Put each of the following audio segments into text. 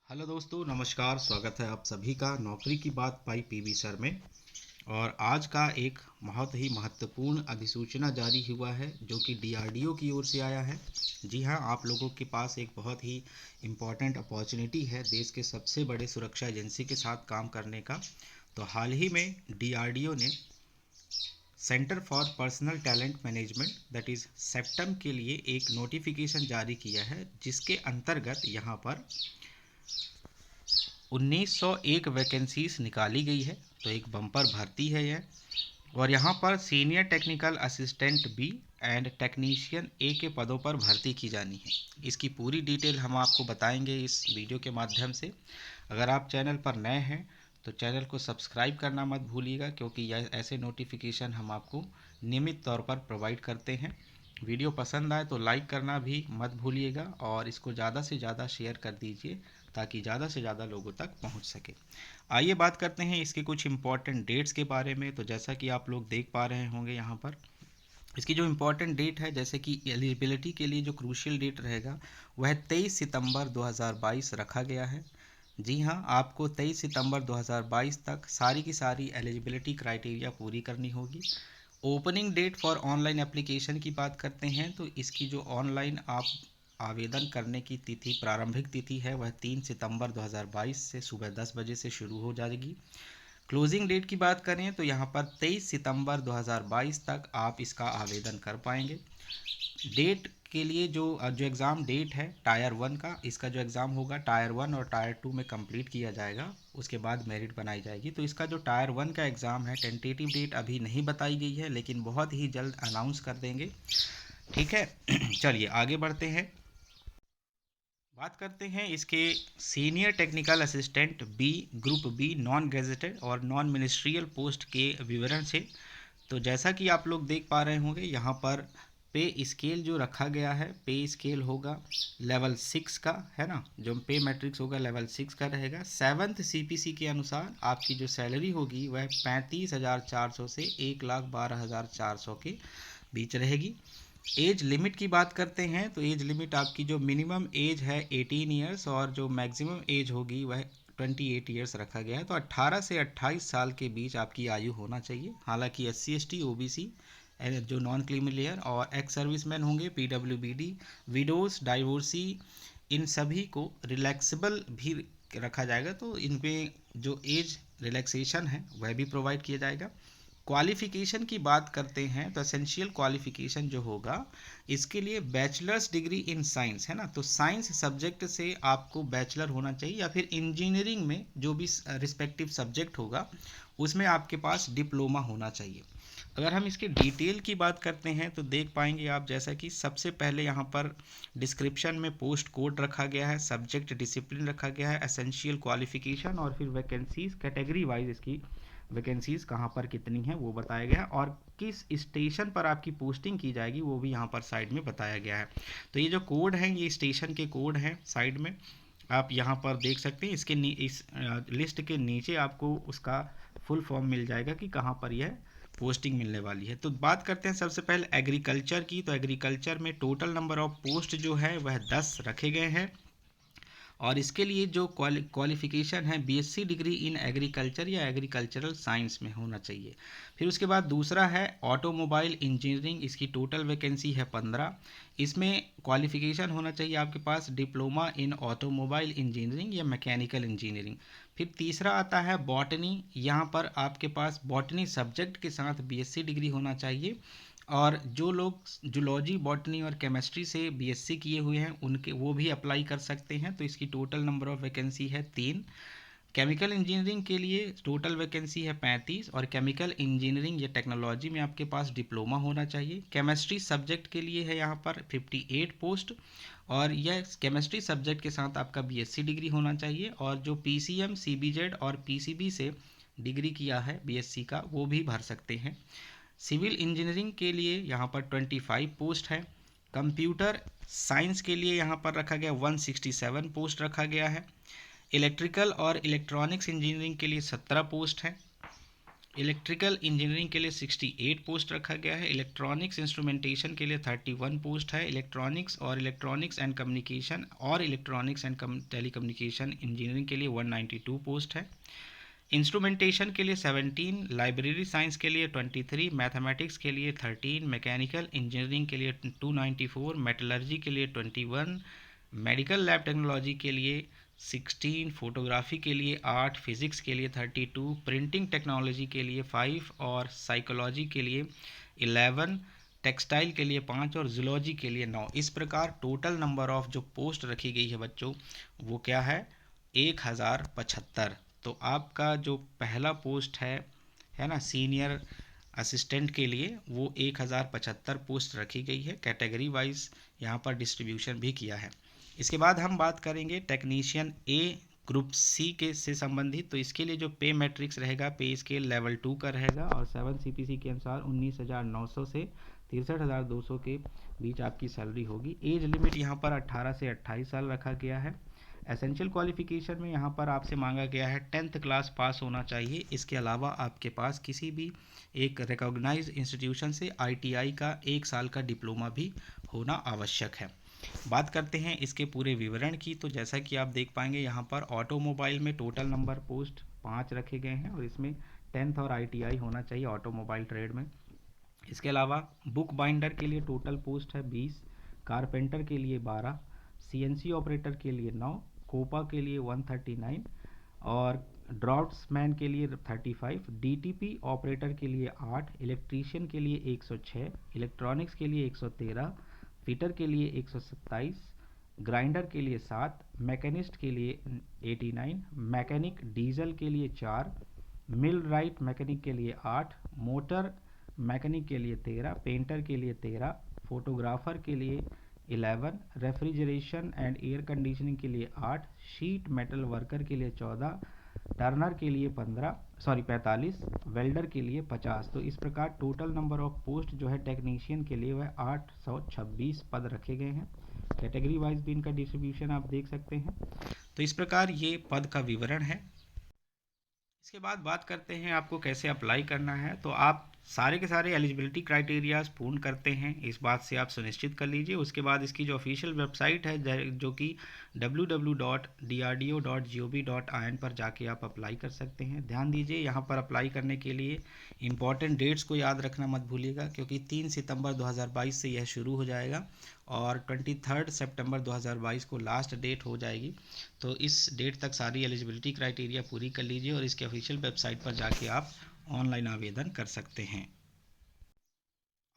Hello दोस्तों, नमस्कार। स्वागत है आप सभी का नौकरी की बात बाई पीवी सर में। और आज का एक बहुत ही महत्वपूर्ण अधिसूचना जारी हुआ है जो कि डीआरडीओ की ओर से आया है। जी हाँ, आप लोगों के पास एक बहुत ही इम्पॉर्टेंट अपॉर्चुनिटी है देश के सबसे बड़े सुरक्षा एजेंसी के साथ काम करने का। तो हाल ही में डीआरडीओ ने centre for personal talent management that is septum के लिए एक नोटिफिकेशन जारी किया है, जिसके अंतर्गत यहाँ पर 1901 वैकेंसीज निकाली गई है। तो एक बम्पर भर्ती है यह। और यहाँ पर senior technical assistant B and technician A के पदों पर भर्ती की जानी है। इसकी पूरी डिटेल हम आपको बताएंगे इस वीडियो के माध्यम से। अगर आप चैनल पर नए हैं तो चैनल को सब्सक्राइब करना मत भूलिएगा, क्योंकि यह ऐसे नोटिफिकेशन हम आपको नियमित तौर पर प्रोवाइड करते हैं। वीडियो पसंद आए तो लाइक करना भी मत भूलिएगा और इसको ज़्यादा से ज़्यादा शेयर कर दीजिए ताकि ज़्यादा से ज़्यादा लोगों तक पहुंच सके। आइए बात करते हैं इसके कुछ इम्पॉर्टेंट डेट्स के बारे में। तो जैसा कि आप लोग देख पा रहे होंगे यहाँ पर इसकी जो इम्पोर्टेंट डेट है, जैसे कि एलिजिबिलिटी के लिए जो क्रूशियल डेट रहेगा वह 23 सितंबर 2022 रखा गया है। जी हाँ, आपको 23 सितंबर 2022 तक सारी की सारी एलिजिबिलिटी क्राइटेरिया पूरी करनी होगी। Opening date for online application की बात करते हैं तो इसकी जो ऑनलाइन आप आवेदन करने की तिथि, प्रारंभिक तिथि है, वह 3 सितंबर 2022 से सुबह 10 बजे से शुरू हो जाएगी। क्लोजिंग डेट की बात करें तो यहाँ पर 23 सितंबर 2022 तक आप इसका आवेदन कर पाएंगे। डेट के लिए जो जो एग्ज़ाम डेट है टायर 1 का, इसका जो एग्ज़ाम होगा टायर 1 और टायर 2 में कंप्लीट किया जाएगा, उसके बाद मेरिट बनाई जाएगी। तो इसका जो टायर 1 का एग्ज़ाम है, टेंटेटिव डेट अभी नहीं बताई गई है, लेकिन बहुत ही जल्द अनाउंस कर देंगे। ठीक है। चलिए आगे बढ़ते हैं। बात करते हैं इसके senior technical assistant B, group B, non gazetted और नॉन मिनिस्ट्रियल पोस्ट के विवरण से। तो जैसा कि आप लोग देख पा रहे होंगे यहाँ पर पे स्केल जो रखा गया है, पे स्केल होगा लेवल 6 का, है ना। जो पे मैट्रिक्स होगा लेवल 6 का रहेगा। 7th सीपीसी के अनुसार आपकी जो सैलरी होगी वह 35,400 से 1,12,400 के बीच रहेगी। एज लिमिट की बात करते हैं तो एज लिमिट आपकी जो मिनिमम एज है 18 ईयर्स और जो मैक्सिमम एज होगी वह 28 ईयर्स रखा गया है। तो 18 से 28 साल के बीच आपकी आयु होना चाहिए। हालांकि SC ST OBC जो नॉन क्रीमी लेयर और एक्स सर्विसमैन होंगे, PWBD, विडोज, डाइवोर्सी, इन सभी को रिलैक्सेबल भी रखा जाएगा। तो इनमें जो एज रिलैक्सेशन है वह भी प्रोवाइड किया जाएगा। क्वालिफ़िकेशन की बात करते हैं तो एसेंशियल क्वालिफ़िकेशन जो होगा इसके लिए बैचलर्स डिग्री इन साइंस, है ना। तो साइंस सब्जेक्ट से आपको बैचलर होना चाहिए, या फिर इंजीनियरिंग में जो भी रिस्पेक्टिव सब्जेक्ट होगा उसमें आपके पास डिप्लोमा होना चाहिए। अगर हम इसके डिटेल की बात करते हैं तो देख पाएंगे आप, जैसा कि सबसे पहले यहाँ पर डिस्क्रिप्शन में पोस्ट कोड रखा गया है, सब्जेक्ट डिसिप्लिन रखा गया है, एसेंशियल क्वालिफ़िकेशन और फिर वैकेंसीज कैटेगरी वाइज इसकी वैकेंसीज कहाँ पर कितनी हैं वो बताया गया है, और किस स्टेशन पर आपकी पोस्टिंग की जाएगी वो भी यहाँ पर साइड में बताया गया है। तो ये जो कोड हैं ये स्टेशन के कोड हैं, साइड में आप यहाँ पर देख सकते हैं। इसके इस लिस्ट के नीचे आपको उसका फुल फॉर्म मिल जाएगा कि कहाँ पर यह पोस्टिंग मिलने वाली है। तो बात करते हैं सबसे पहले एग्रीकल्चर की। तो एग्रीकल्चर में टोटल नंबर ऑफ पोस्ट जो है वह 10 रखे गए हैं, और इसके लिए जो क्वालिफ़िकेशन है BSc डिग्री इन एग्रीकल्चर या एग्रीकल्चरल साइंस में होना चाहिए। फिर उसके बाद दूसरा है ऑटोमोबाइल इंजीनियरिंग, इसकी टोटल वैकेंसी है 15। इसमें क्वालिफ़िकेशन होना चाहिए आपके पास डिप्लोमा इन ऑटोमोबाइल इंजीनियरिंग या मैकेनिकल इंजीनियरिंग। फिर तीसरा आता है बॉटनी, यहाँ पर आपके पास बॉटनी सब्जेक्ट के साथ BSc डिग्री होना चाहिए, और जो लोग जूलॉजी, बॉटनी और केमिस्ट्री से BSc किए हुए हैं उनके वो भी अप्लाई कर सकते हैं। तो इसकी टोटल नंबर ऑफ़ वैकेंसी है 3। केमिकल इंजीनियरिंग के लिए टोटल वैकेंसी है 35, और केमिकल इंजीनियरिंग या टेक्नोलॉजी में आपके पास डिप्लोमा होना चाहिए। केमिस्ट्री सब्जेक्ट के लिए है यहाँ पर 58 पोस्ट, और यह केमिस्ट्री सब्जेक्ट के साथ आपका BSc डिग्री होना चाहिए, और जो PCM, CBZ और PCB से डिग्री किया है BSc का वो भी भर सकते हैं। सिविल इंजीनियरिंग के लिए यहाँ पर 25 पोस्ट है। कंप्यूटर साइंस के लिए यहाँ पर रखा गया 167 पोस्ट रखा गया है। इलेक्ट्रिकल और इलेक्ट्रॉनिक्स इंजीनियरिंग के लिए 17 पोस्ट हैं। इलेक्ट्रिकल इंजीनियरिंग के लिए 68 पोस्ट रखा गया है। इलेक्ट्रॉनिक्स इंस्ट्रूमेंटेशन के लिए 31 पोस्ट है। इलेक्ट्रॉनिक्स एंड कम्युनिकेशन और इलेक्ट्रॉनिक्स एंड टेलीकम्युनिकेशन इंजीनियरिंग के लिए 192 पोस्ट है। इंस्ट्रूमेंटेशन के लिए 17, लाइब्रेरी साइंस के लिए 23, मैथमेटिक्स के लिए 13, मैकेनिकल इंजीनियरिंग के लिए 294, मेटलर्जी के लिए 21, मेडिकल लैब टेक्नोलॉजी के लिए 16, फोटोग्राफी के लिए 8, फिजिक्स के लिए 32, प्रिंटिंग टेक्नोलॉजी के लिए 5 और साइकोलॉजी के लिए 11, टेक्सटाइल के लिए 5 और जूलॉजी के लिए 9। इस प्रकार टोटल नंबर ऑफ जो पोस्ट रखी गई है बच्चों वो क्या है, 1075। तो आपका जो पहला पोस्ट है ना सीनियर असिस्टेंट के लिए, वो 1075 पोस्ट रखी गई है। कैटेगरी वाइज यहाँ पर डिस्ट्रीब्यूशन भी किया है। इसके बाद हम बात करेंगे टेक्नीशियन ए ग्रुप सी के से संबंधित। तो इसके लिए जो पे मैट्रिक्स रहेगा, पे स्केल लेवल 2 का रहेगा और 7 CPC के अनुसार 19,900 से 63,200 के बीच आपकी सैलरी होगी। एज लिमिट यहाँ पर 18 से 28 साल रखा गया है। एसेंशियल क्वालिफिकेशन में यहाँ पर आपसे मांगा गया है 10th क्लास पास होना चाहिए। इसके अलावा आपके पास किसी भी एक रिकॉग्नाइज्ड इंस्टीट्यूशन से ITI का 1 साल का डिप्लोमा भी होना आवश्यक है। बात करते हैं इसके पूरे विवरण की। तो जैसा कि आप देख पाएंगे यहाँ पर ऑटोमोबाइल में टोटल नंबर पोस्ट 5 रखे गए हैं और इसमें 10th और ITI होना चाहिए ऑटोमोबाइल ट्रेड में। इसके अलावा बुक बाइंडर के लिए टोटल पोस्ट है 20, कारपेंटर के लिए 12, CNC ऑपरेटर के लिए 9, कोपा के लिए 139 और ड्राफ्ट्समैन के लिए 35, DTP ऑपरेटर के लिए 8, इलेक्ट्रीशियन के लिए 106, इलेक्ट्रॉनिक्स के लिए 113, फिटर के लिए 127, ग्राइंडर के लिए 7, मैकेनिस्ट के लिए 89, मैकेनिक डीजल के लिए 4, मिल राइट मैकेनिक के लिए 8, मोटर मैकेनिक के लिए 13, पेंटर के लिए 13, फोटोग्राफर के लिए 11, रेफ्रिजरेशन एंड एयर कंडीशनिंग के लिए 8, शीट मेटल वर्कर के लिए 14, टर्नर के लिए 45, वेल्डर के लिए 50। तो इस प्रकार टोटल नंबर ऑफ पोस्ट जो है टेक्नीशियन के लिए वह 826 पद रखे गए हैं। कैटेगरी वाइज भी इनका डिस्ट्रीब्यूशन आप देख सकते हैं। तो इस प्रकार ये पद का विवरण है। इसके बाद बात करते हैं आपको कैसे अप्लाई करना है। तो आप सारे के सारे एलिजिबिलिटी क्राइटेरियाज पूर्ण करते हैं, इस बात से आप सुनिश्चित कर लीजिए। उसके बाद इसकी जो ऑफिशियल वेबसाइट है जो कि www.drdo.gov.in पर जाके आप अप्लाई कर सकते हैं। ध्यान दीजिए यहाँ पर अप्लाई करने के लिए इंपॉर्टेंट डेट्स को याद रखना मत भूलिएगा, क्योंकि 3 सितंबर 2022 से यह शुरू हो जाएगा और 23 सितंबर 2022 को लास्ट डेट हो जाएगी। तो इस डेट तक सारी एलिजिबिलिटी क्राइटेरिया पूरी कर लीजिए और इसके ऑफिशियल वेबसाइट पर जाके आप ऑनलाइन आवेदन कर सकते हैं।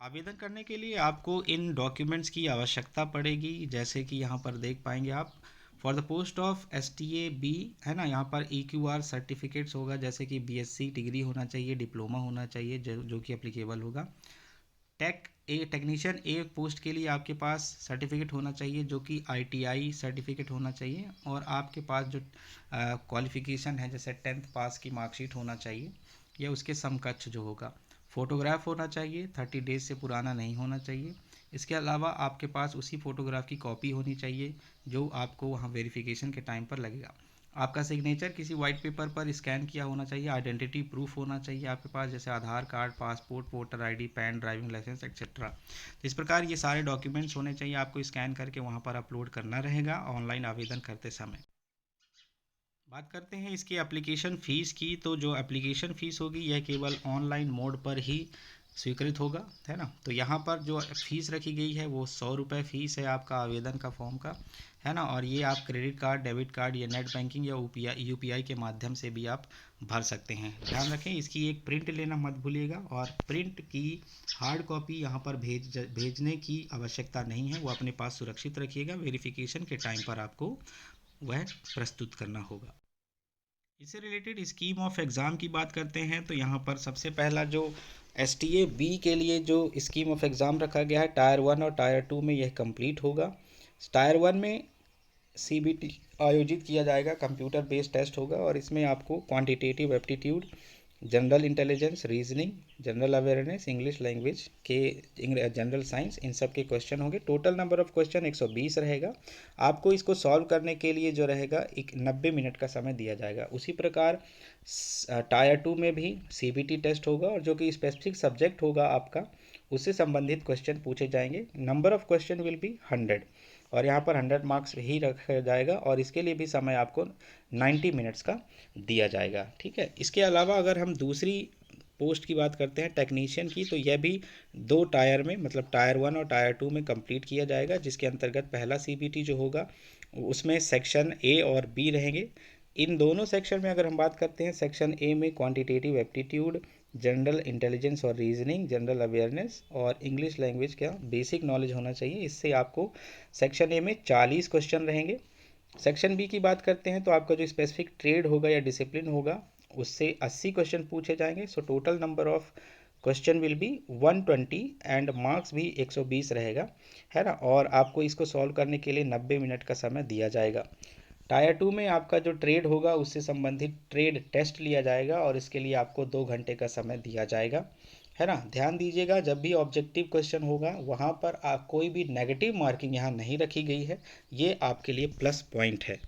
आवेदन करने के लिए आपको इन डॉक्यूमेंट्स की आवश्यकता पड़ेगी, जैसे कि यहाँ पर देख पाएंगे आप। For the post of STA B है ना, यहाँ पर EQR सर्टिफिकेट्स होगा, जैसे कि BSc डिग्री होना चाहिए, डिप्लोमा होना चाहिए जो कि एप्लीकेबल होगा। टेक्नीशियन ए पोस्ट के लिए आपके पास सर्टिफिकेट होना चाहिए जो कि ITI सर्टिफिकेट होना चाहिए और आपके पास जो क्वालिफिकेशन है जैसे 10th पास की मार्कशीट होना चाहिए या उसके समकक्ष जो होगा। फ़ोटोग्राफ होना चाहिए, 30 डेज से पुराना नहीं होना चाहिए। इसके अलावा आपके पास उसी फ़ोटोग्राफ की कॉपी होनी चाहिए जो आपको वहाँ वेरिफिकेशन के टाइम पर लगेगा। आपका सिग्नेचर किसी वाइट पेपर पर स्कैन किया होना चाहिए। आइडेंटिटी प्रूफ होना चाहिए आपके पास, जैसे Aadhaar card, passport, voter ID, PAN, driving licence etcetera. तो इस प्रकार ये सारे डॉक्यूमेंट्स होने चाहिए, आपको स्कैन करके वहाँ पर अपलोड करना रहेगा ऑनलाइन आवेदन करते समय। बात करते हैं इसकी एप्लीकेशन फ़ीस की। तो जो एप्लीकेशन फ़ीस होगी यह केवल ऑनलाइन मोड पर ही स्वीकृत होगा, है ना। तो यहाँ पर जो फ़ीस रखी गई है वो 100 रुपये फ़ीस है आपका आवेदन का फॉर्म का, है ना। और ये आप क्रेडिट कार्ड, डेबिट कार्ड या नेट बैंकिंग या UPI के माध्यम से भी आप भर सकते हैं। ध्यान रखें इसकी एक प्रिंट लेना मत भूलिएगा और प्रिंट की हार्ड कॉपी यहाँ पर भेजने की आवश्यकता नहीं है, वो अपने पास सुरक्षित रखिएगा। वेरिफिकेशन के टाइम पर आपको वह प्रस्तुत करना होगा। इससे रिलेटेड स्कीम ऑफ एग्ज़ाम की बात करते हैं। तो यहाँ पर सबसे पहला जो STA B के लिए जो स्कीम ऑफ एग्ज़ाम रखा गया है, टायर 1 और टायर 2 में यह कंप्लीट होगा। टायर 1 में CBT आयोजित किया जाएगा, कंप्यूटर बेस्ड टेस्ट होगा और इसमें आपको quantitative aptitude general intelligence, reasoning, general awareness, English language के, जनरल साइंस, इन सब के क्वेश्चन होंगे। टोटल नंबर ऑफ क्वेश्चन 120 रहेगा। आपको इसको सॉल्व करने के लिए जो रहेगा एक 90 मिनट का समय दिया जाएगा। उसी प्रकार टायर 2 में भी सीबीटी टेस्ट होगा और जो कि स्पेसिफिक सब्जेक्ट होगा आपका, उससे संबंधित क्वेश्चन पूछे जाएंगे। Number of question will be 100 और यहाँ पर 100 मार्क्स ही रखा जाएगा और इसके लिए भी समय आपको 90 मिनट्स का दिया जाएगा। ठीक है। इसके अलावा अगर हम दूसरी पोस्ट की बात करते हैं टेक्नीशियन की, तो यह भी 2 टायर में, मतलब टायर 1 और टायर 2 में कंप्लीट किया जाएगा, जिसके अंतर्गत पहला सीबीटी जो होगा उसमें सेक्शन ए और बी रहेंगे। इन दोनों सेक्शन में अगर हम बात करते हैं, सेक्शन ए में क्वांटिटेटिव एप्टीट्यूड, जनरल इंटेलिजेंस और रीजनिंग, जनरल अवेयरनेस और इंग्लिश लैंग्वेज का बेसिक नॉलेज होना चाहिए। इससे आपको सेक्शन ए में 40 क्वेश्चन रहेंगे। सेक्शन बी की बात करते हैं तो आपका जो स्पेसिफिक ट्रेड होगा या डिसिप्लिन होगा, उससे 80 क्वेश्चन पूछे जाएंगे। So total number of question will be 120 and marks भी 120 रहेगा, है ना। और आपको इसको सॉल्व करने के लिए 90 मिनट का समय दिया जाएगा। टायर 2 में आपका जो ट्रेड होगा उससे संबंधित ट्रेड टेस्ट लिया जाएगा और इसके लिए आपको 2 घंटे का समय दिया जाएगा, है ना। ध्यान दीजिएगा, जब भी ऑब्जेक्टिव क्वेश्चन होगा वहाँ पर कोई भी नेगेटिव मार्किंग यहाँ नहीं रखी गई है, ये आपके लिए प्लस पॉइंट है।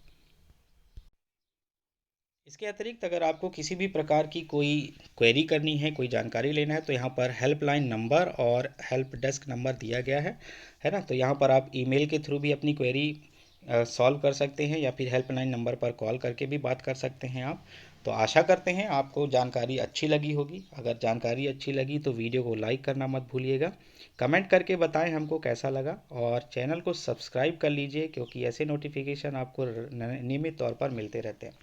इसके अतिरिक्त अगर आपको किसी भी प्रकार की कोई क्वेरी करनी है, कोई जानकारी लेना है, तो यहाँ पर हेल्पलाइन नंबर और हेल्प डेस्क नंबर दिया गया है ना। तो यहाँ पर आप ईमेल के थ्रू भी अपनी क्वेरी सॉल्व कर सकते हैं या फिर हेल्पलाइन नंबर पर कॉल करके भी बात कर सकते हैं आप। तो आशा करते हैं आपको जानकारी अच्छी लगी होगी। अगर जानकारी अच्छी लगी तो वीडियो को लाइक करना मत भूलिएगा। कमेंट करके बताएं हमको कैसा लगा और चैनल को सब्सक्राइब कर लीजिए, क्योंकि ऐसे नोटिफिकेशन आपको नियमित तौर पर मिलते रहते हैं।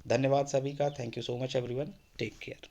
धन्यवाद सभी का। Thank you so much everyone. Take care.